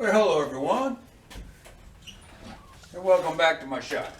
Well, hello everyone, and welcome back to my shop.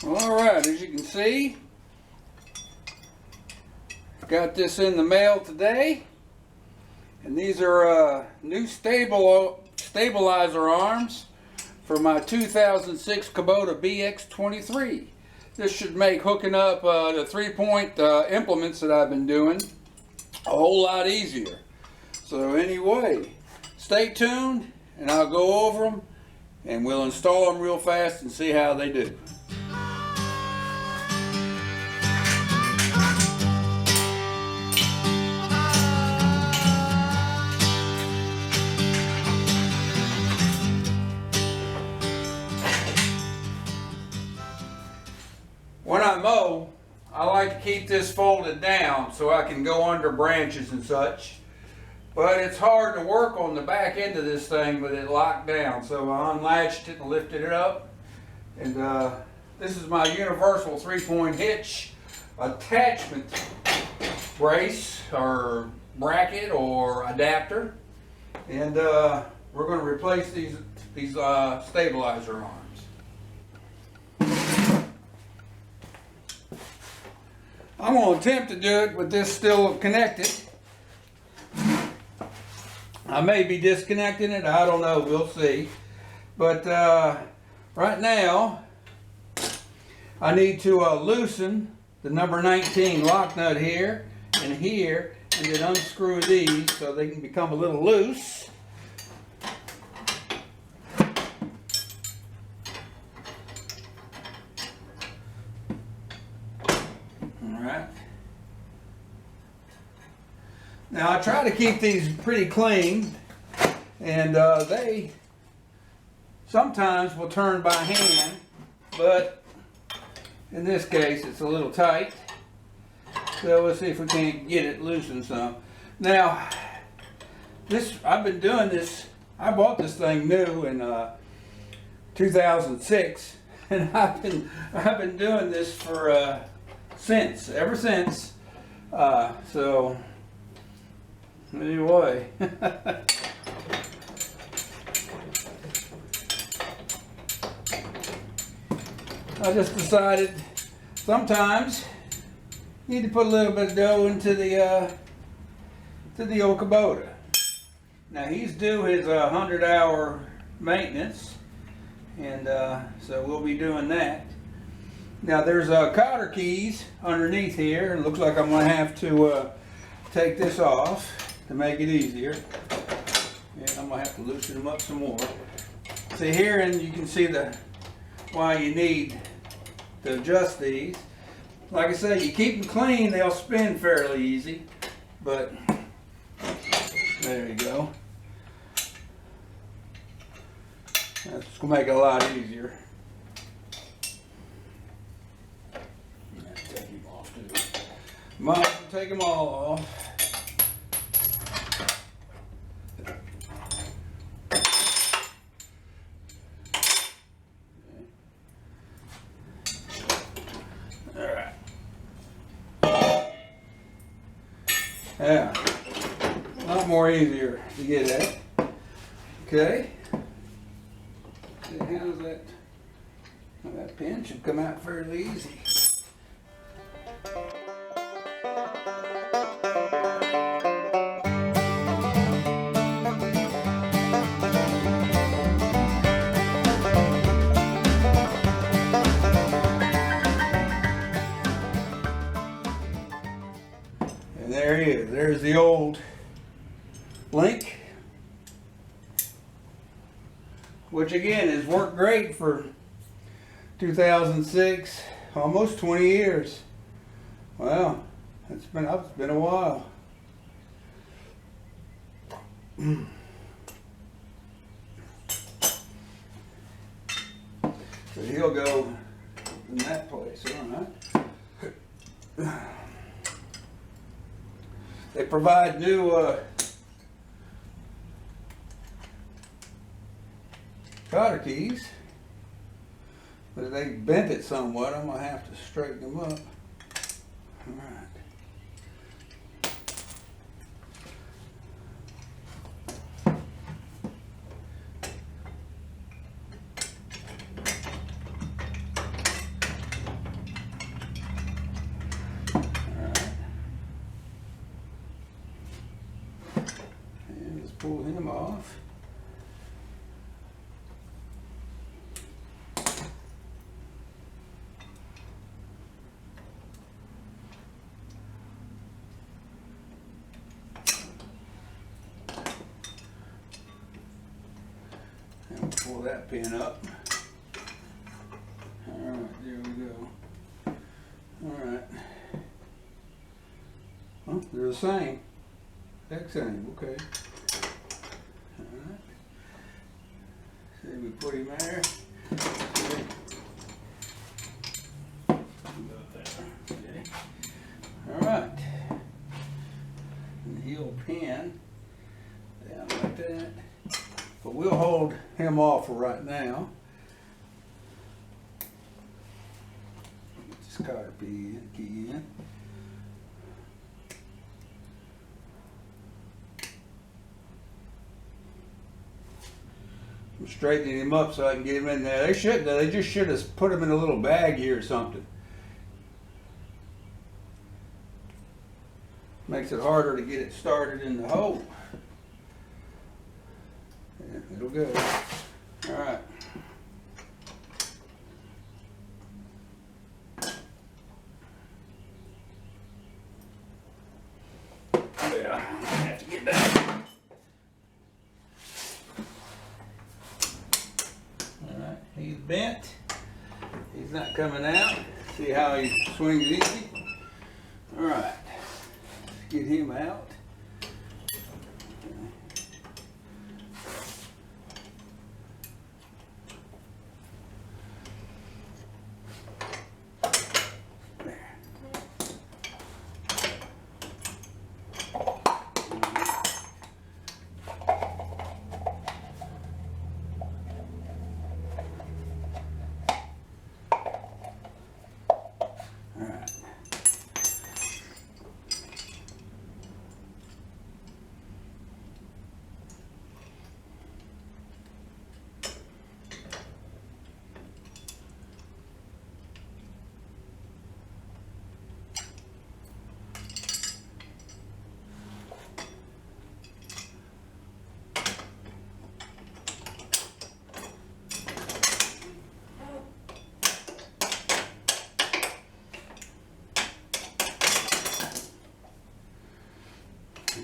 Alright, as you can see, got this in the mail today, and these are new stabilizer arms for my 2006 Kubota BX23. This should make hooking up the 3-point implements that I've been doing a whole lot easier. So anyway, stay tuned and I'll go over them and we'll install them real fast and see how they do. When I mow, I like to keep this folded down so I can go under branches and such. But it's hard to work on the back end of this thing with it locked down. So I unlatched it and lifted it up. And this is my universal 3-point hitch attachment brace or bracket or adapter. And we're going to replace these stabilizer arms. I'm going to attempt to do it with this still connected. I may be disconnecting it, I don't know, we'll see. But right now, I need to loosen the number 19 lock nut here, and then unscrew these so they can become a little loose. Now I try to keep these pretty clean, and they sometimes will turn by hand, but in this case it's a little tight. So we'll see if we can't get it loosened some. Now I've been doing this. I bought this thing new in 2006, and I've been doing this for ever since. So. Anyway, I just decided sometimes you need to put a little bit of dough into the old Kubota. Now he's due his 100-hour maintenance, and so we'll be doing that. Now there's cotter keys underneath here, and it looks like I'm going to have to take this off to make it easier. And I'm going to have to loosen them up some more. See here, and you can see why you need to adjust these. Like I say, you keep them clean, they'll spin fairly easy. But there you go. That's going to make it a lot easier. Take them off too. Might take them all off. Yeah, a lot more easier to get at. Okay. See, how's that? Well, that pin should come out fairly easy. And there he is. There's the old link, which again has worked great for 2006, almost 20 years. Wow, it's been a while. So he'll go in that place, all right. They provide new cotter keys, but they bent it somewhat. I'm gonna have to straighten them up. All right. Pull him off. And we'll pull that pin up. All right, there we go. All right. Well, they're the same. Same, okay. Alright. See, we put him there. Okay. Alright. And he'll pin down like that. But we'll hold him off for right now. Get this cotter key in. I'm straightening him up so I can get him in there. They just should have put him in a little bag here or something. Makes it harder to get it started in the hole. Yeah, it'll go. All right. Yeah, I have to get back. He's bent. He's not coming out. See how he swings easy? All right. Let's get him out.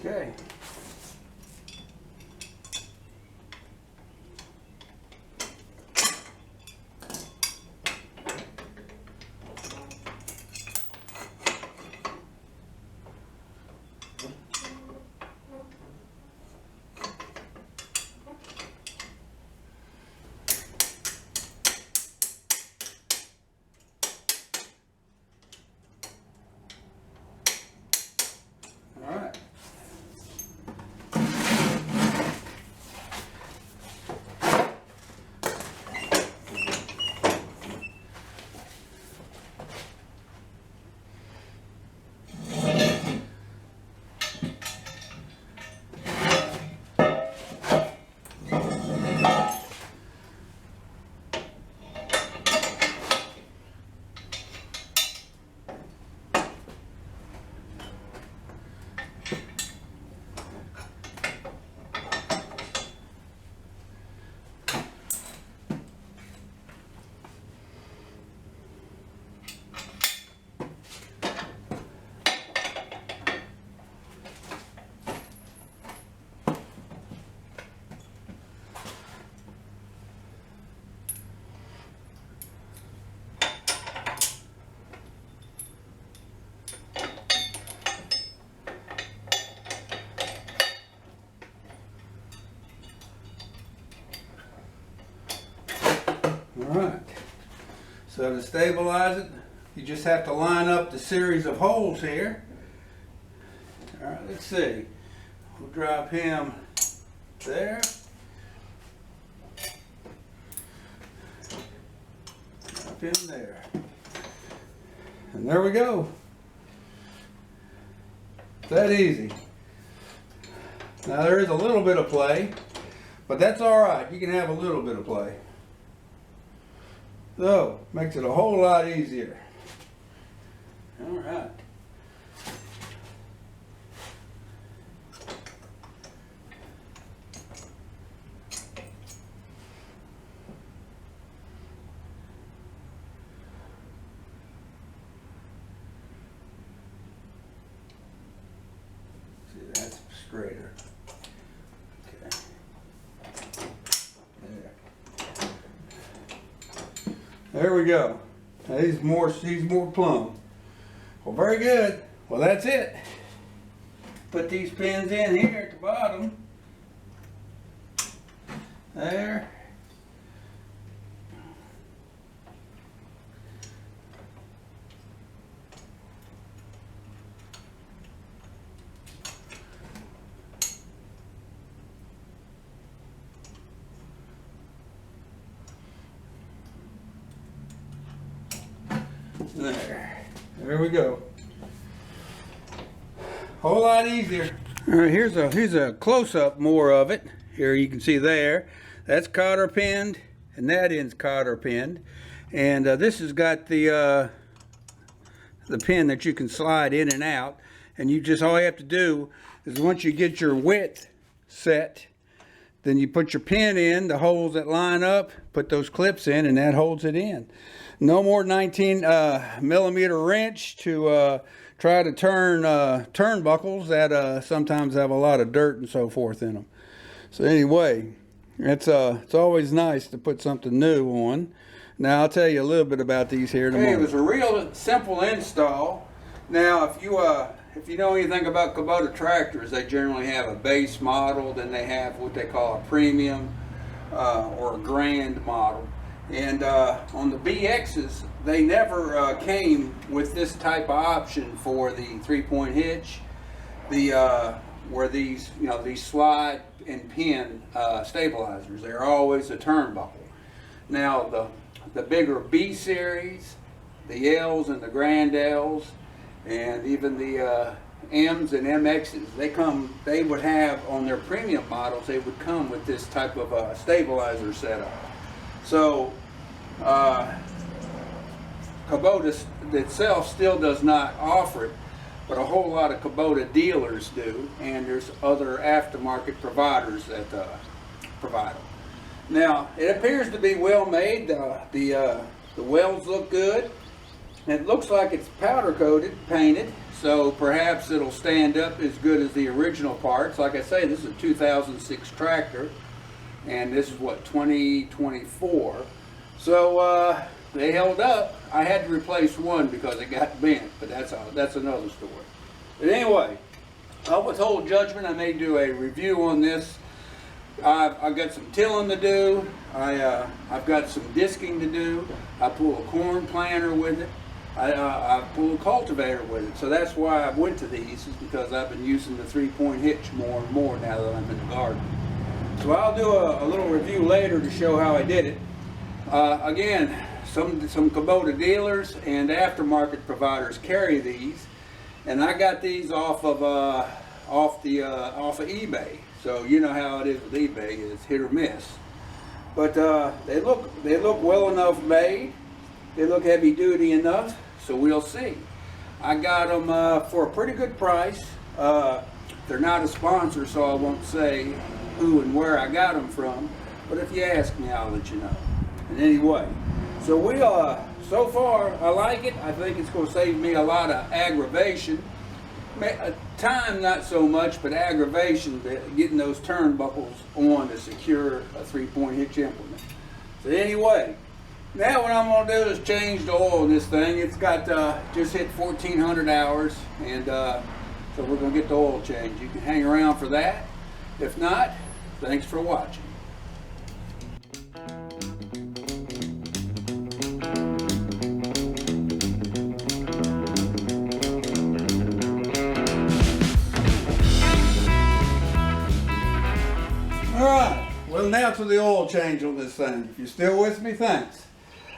Okay. All right. So to stabilize it, you just have to line up the series of holes here. All right, let's see. We'll drop him there. Drop him there. And there we go. That easy. Now there is a little bit of play, but that's all right. You can have a little bit of play. So, makes it a whole lot easier. All right. See, that's straighter. Okay. There we go. Now he's more plumb. Well, very good. Well, that's it. Put these pins in here at the bottom. There. There we go. Whole lot easier. All right, here's a close-up more of it. Here you can see there. That's cotter pinned, and that end's cotter pinned. And this has got the pin that you can slide in and out. And all you have to do is once you get your width set, then you put your pin in the holes that line up, put those clips in, and that holds it in. No more 19 millimeter wrench to try to turn turnbuckles that sometimes have a lot of dirt and so forth in them. So anyway, it's always nice to put something new on. Now I'll tell you a little bit about these here in a moment. It was a real simple install. Now if you know anything about Kubota tractors, they generally have a base model, then they have what they call a premium or a grand model. And on the BXs, they never came with this type of option for the 3-point hitch, where these slide and pin stabilizers. They're always a turnbuckle. Now the bigger B series, the L's and the Grand L's, and even the M's and MXs, they would have on their premium models, they would come with this type of stabilizer setup. So Kubota itself still does not offer it, but a whole lot of Kubota dealers do, and there's other aftermarket providers that provide them. Now it appears to be well made. The welds look good. It looks like it's powder coated, painted, so perhaps it'll stand up as good as the original parts. Like I say, this is a 2006 tractor, and this is what, 2024. So they held up. I had to replace one because it got bent, but that's another story. But anyway, with whole judgment, I may do a review on this. I've got some tilling to do. I've got some disking to do. I pull a corn planter with it. I pull a cultivator with it. So that's why I went to these, is because I've been using the 3-point hitch more and more now that I'm in the garden. So I'll do a little review later to show how I did it. Again, some Kubota dealers and aftermarket providers carry these, and I got these off of eBay. So you know how it is with eBay, it's hit or miss. But they look well enough made. They look heavy duty enough, so we'll see. I got them for a pretty good price. They're not a sponsor, so I won't say who and where I got them from. But if you ask me, I'll let you know. And anyway, so so far I like it. I think it's going to save me a lot of aggravation. Time not so much, but aggravation, getting those turnbuckles on to secure a 3-point hitch implement. So anyway, now what I'm going to do is change the oil in this thing. It's got just hit 1,400 hours, and so we're going to get the oil change. You can hang around for that. If not, thanks for watching. now to the oil change on this thing. If you're still with me, thanks.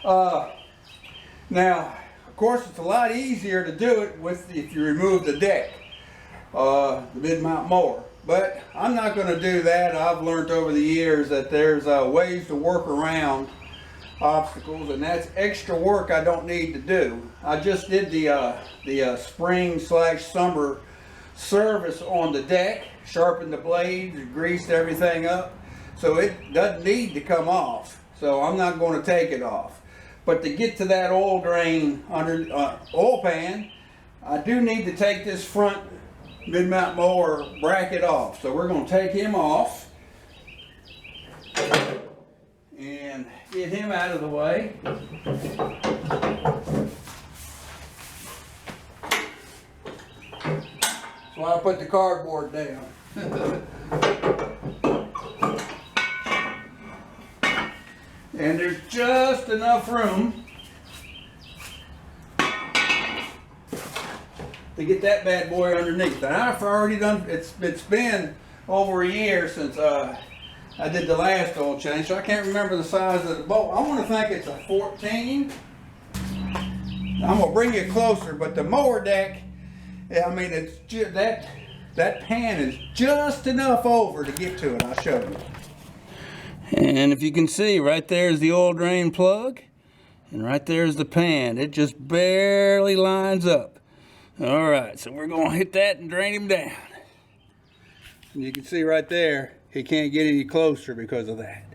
Now, of course, it's a lot easier to do it if you remove the deck, the mid-mount mower. But I'm not going to do that. I've learned over the years that there's ways to work around obstacles, and that's extra work I don't need to do. I just did the spring/summer service on the deck, sharpened the blades, greased everything up, so it doesn't need to come off. So I'm not going to take it off. But to get to that oil drain under oil pan, I do need to take this front mid-mount mower bracket off. So we're going to take him off and get him out of the way. That's why I put the cardboard down. And there's just enough room to get that bad boy underneath. And I've already done, it's been over a year since I did the last oil change, so I can't remember the size of the bolt. I want to think it's a 14. I'm going to bring you closer, but the mower deck, I mean, it's just, that pan is just enough over to get to it. I'll show you. And if you can see, right there is the oil drain plug, and right there is the pan. It just barely lines up. All right, so we're going to hit that and drain him down. And you can see right there, he can't get any closer because of that.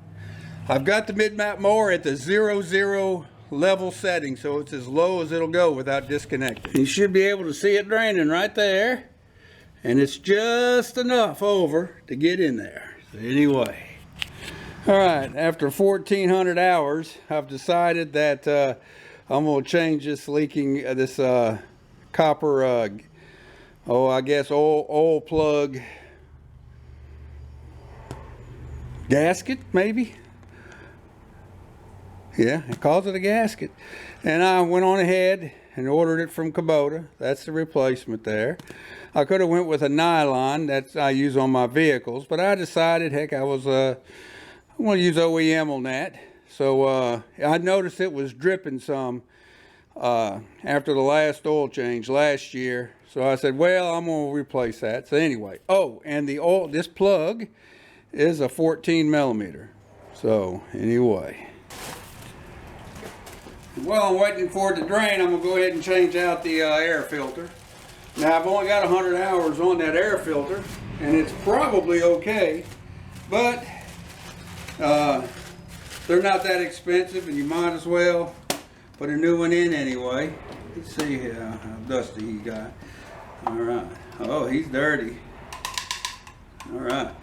I've got the mid-mount mower at the 0 level setting, so it's as low as it'll go without disconnecting. You should be able to see it draining right there, and it's just enough over to get in there. So anyway. All right, after 1,400 hours, I've decided that I'm going to change this copper, I guess oil plug gasket, maybe? Yeah, it calls it a gasket. And I went on ahead and ordered it from Kubota. That's the replacement there. I could have went with a nylon that I use on my vehicles, but I decided, heck, I'm going to use OEM on that. So I noticed it was dripping some after the last oil change last year. So I said, well, I'm going to replace that. So anyway, oh, and this plug is a 14 millimeter. So anyway, while I'm waiting for it to drain, I'm going to go ahead and change out the air filter. Now, I've only got 100 hours on that air filter, and it's probably okay, but they're not that expensive, and you might as well put a new one in anyway. Let's see how dusty he got. All right. Oh, he's dirty. All right.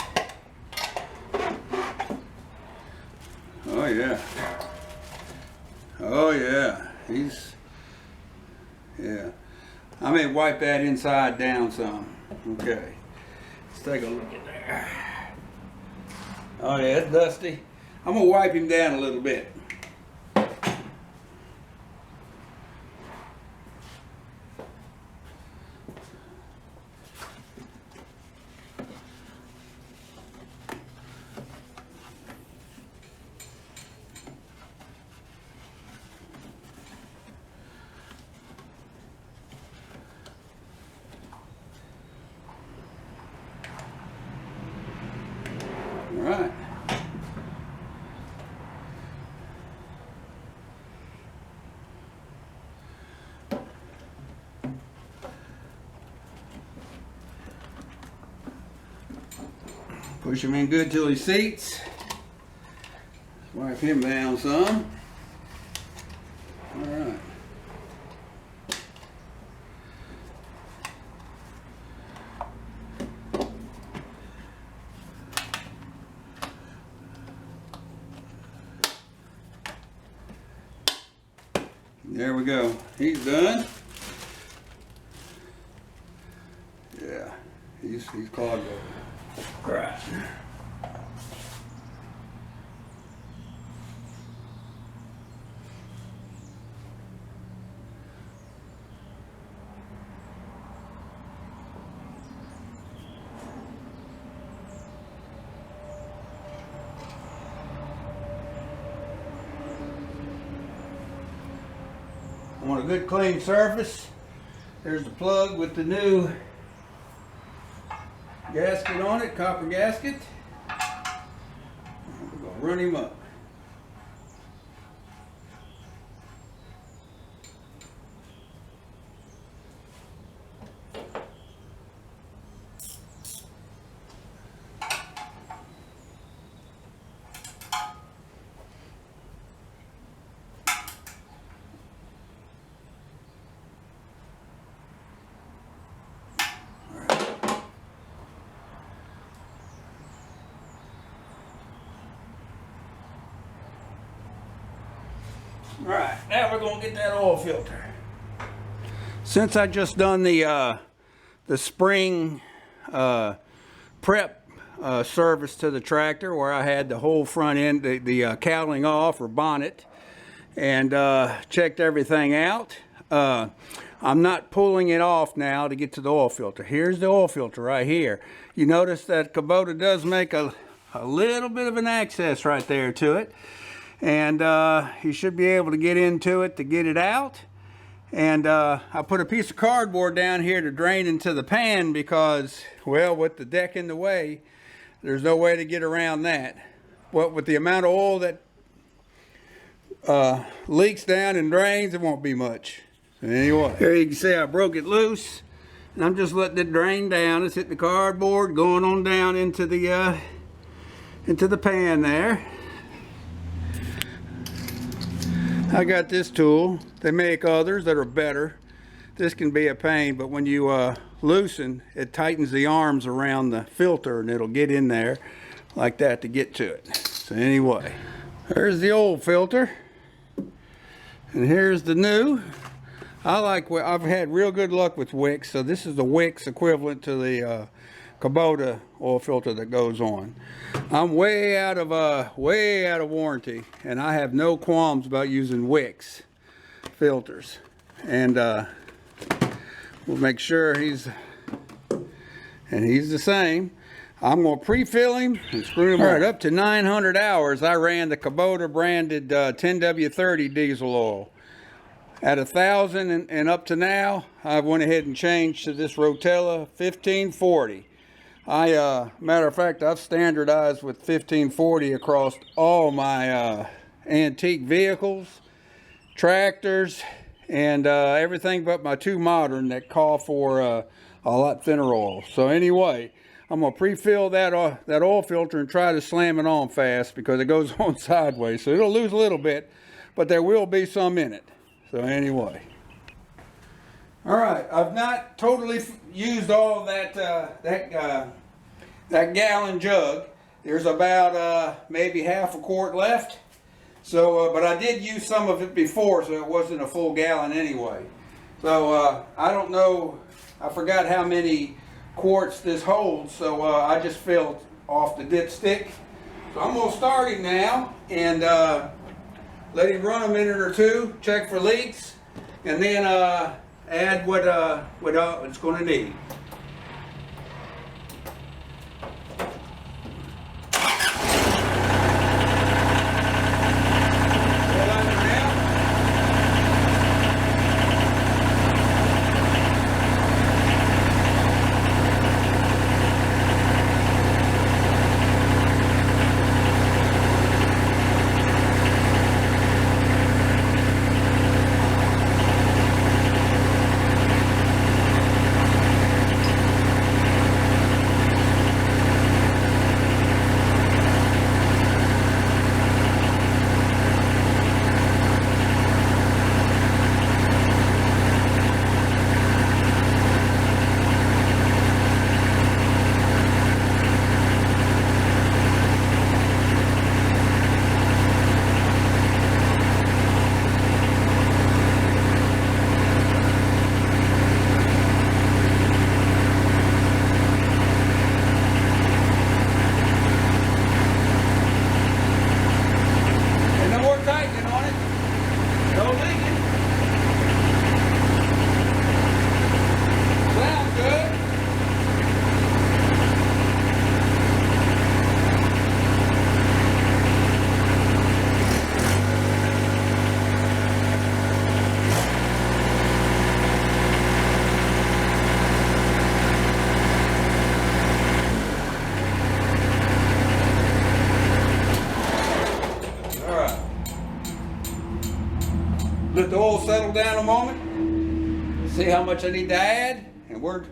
Oh yeah. Oh yeah. Yeah. I may wipe that inside down some. Okay. Let's take a look at there. Oh yeah, it's dusty. I'm gonna wipe him down a little bit. All right. Push him in good till he seats. Wipe him down some. All right. There we go. He's done. Yeah, he's clogged over. Right. want a good clean surface. There's the plug with the new gasket on it, copper gasket. We're going to run him up. Alright, now we're going to get that oil filter. Since I just done the spring prep service to the tractor, where I had the whole front end, the cowling off or bonnet, and checked everything out, I'm not pulling it off now to get to the oil filter. Here's the oil filter right here. You notice that Kubota does make a little bit of an access right there to it. And you should be able to get into it to get it out. And I put a piece of cardboard down here to drain into the pan because, well, with the deck in the way, there's no way to get around that. But with the amount of oil that leaks down and drains, it won't be much. So anyway, here you can see I broke it loose, and I'm just letting it drain down. It's hitting the cardboard, going on down into the pan there. I got this tool. They make others that are better. This can be a pain, but when you loosen, it tightens the arms around the filter and it'll get in there like that to get to it. So anyway, there's the old filter. And here's the new. I've had real good luck with wicks, so this is the wicks equivalent to the Kubota oil filter that goes on. I'm way out of warranty, and I have no qualms about using wicks filters. And we'll make sure he's the same. I'm going to pre-fill him and screw him right up to 900 hours. I ran the Kubota branded 10W30 diesel oil. At 1,000 and up to now, I went ahead and changed to this Rotella 1540. Matter of fact, I've standardized with 1540 across all my antique vehicles, tractors, and everything but my two modern that call for a lot thinner oil. So anyway, I'm gonna pre-fill that oil filter and try to slam it on fast because it goes on sideways. So it'll lose a little bit, but there will be some in it. So anyway. All right, I've not totally used all that that gallon jug. There's about maybe half a quart left. So, but I did use some of it before, so it wasn't a full gallon anyway. So I don't know. I forgot how many quarts this holds. So I just filled off the dipstick. So I'm gonna start him now and let him run a minute or two, check for leaks, and then add what it's going to need. down a moment, see how much I need to add, and we're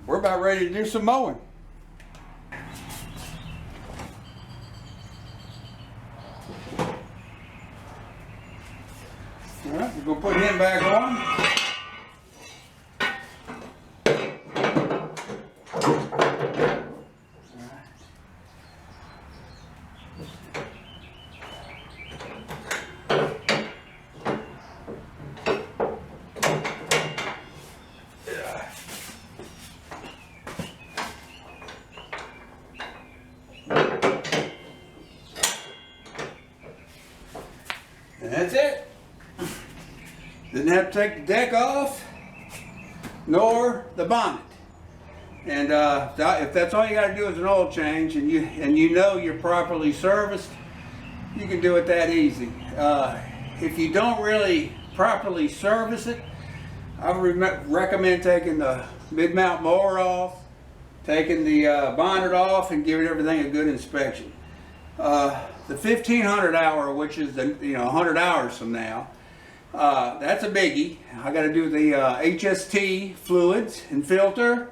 about ready to do some mowing. All right, we're gonna put him back on. And that's it. Didn't have to take the deck off, nor the bonnet. And if that's all you got to do is an oil change, and you know you're properly serviced, you can do it that easy. If you don't really properly service it, I would recommend taking the mid-mount mower off, taking the bonnet off, and giving everything a good inspection. The 1500 hour, which is 100 hours from now, that's a biggie. I got to do the HST fluids and filter,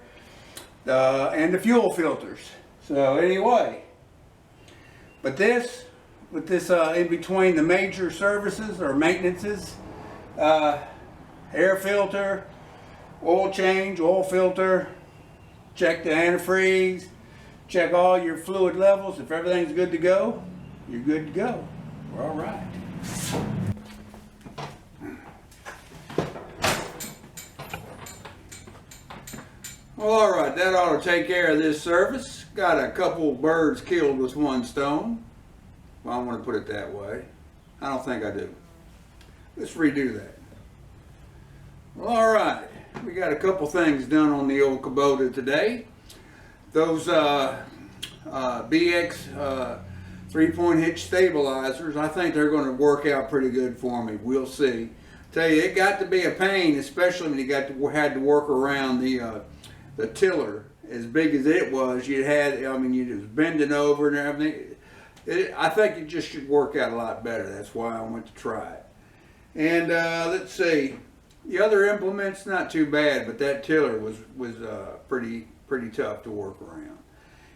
and the fuel filters. So anyway, but this, with this in between the major services or maintenances, air filter, oil change, oil filter, check the antifreeze, check all your fluid levels. If everything's good to go, you're good to go. We're all right. Well, all right, that ought to take care of this service. Got a couple birds killed with one stone. Well, I want to put it that way. I don't think I do. Let's redo that. Well, all right, we got a couple things done on the old Kubota today. Those BX 3-point hitch stabilizers, I think they're going to work out pretty good for me. We'll see. Tell you, it got to be a pain, especially when you had to work around the tiller. As big as it was, you was bending over and everything. I think it just should work out a lot better. That's why I went to try it. And let's see, the other implements not too bad, but that tiller was pretty tough to work around.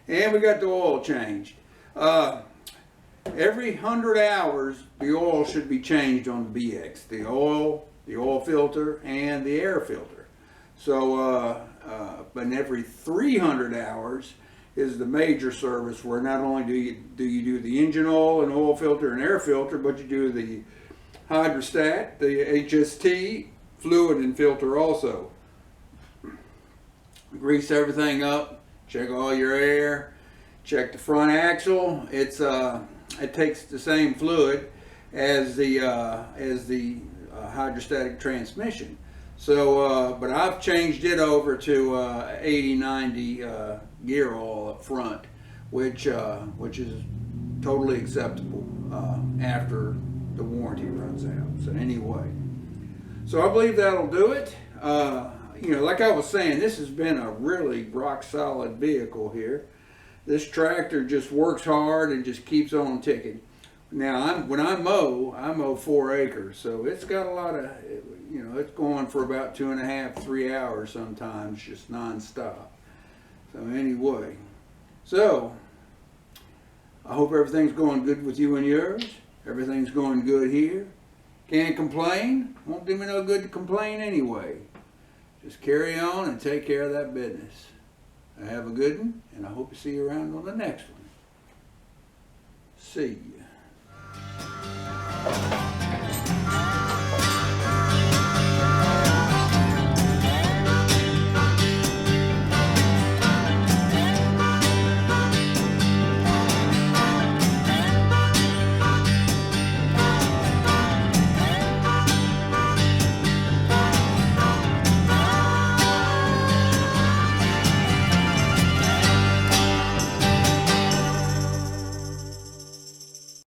And we got the oil changed. Every 100 hours, the oil should be changed on the BX. The oil filter, and the air filter. So, but every 300 hours is the major service, where not only do you do the engine oil and oil filter and air filter, but you do the hydrostat, the HST, fluid and filter also. Grease everything up, check all your air, check the front axle. It takes the same fluid as the hydrostatic transmission. So, but I've changed it over to 80-90 gear oil up front, which is totally acceptable after the warranty runs out. So anyway, so I believe that'll do it. Like I was saying, this has been a really rock solid vehicle here. This tractor just works hard and just keeps on ticking. Now, when I mow 4 acres, so it's got a lot of, it's going for about 2.5, 3 hours sometimes, just non-stop. So anyway, so I hope everything's going good with you and yours. Everything's going good here. Can't complain. Won't do me no good to complain anyway. Just carry on and take care of that business. Have a good one, and I hope to see you around on the next one. See ya.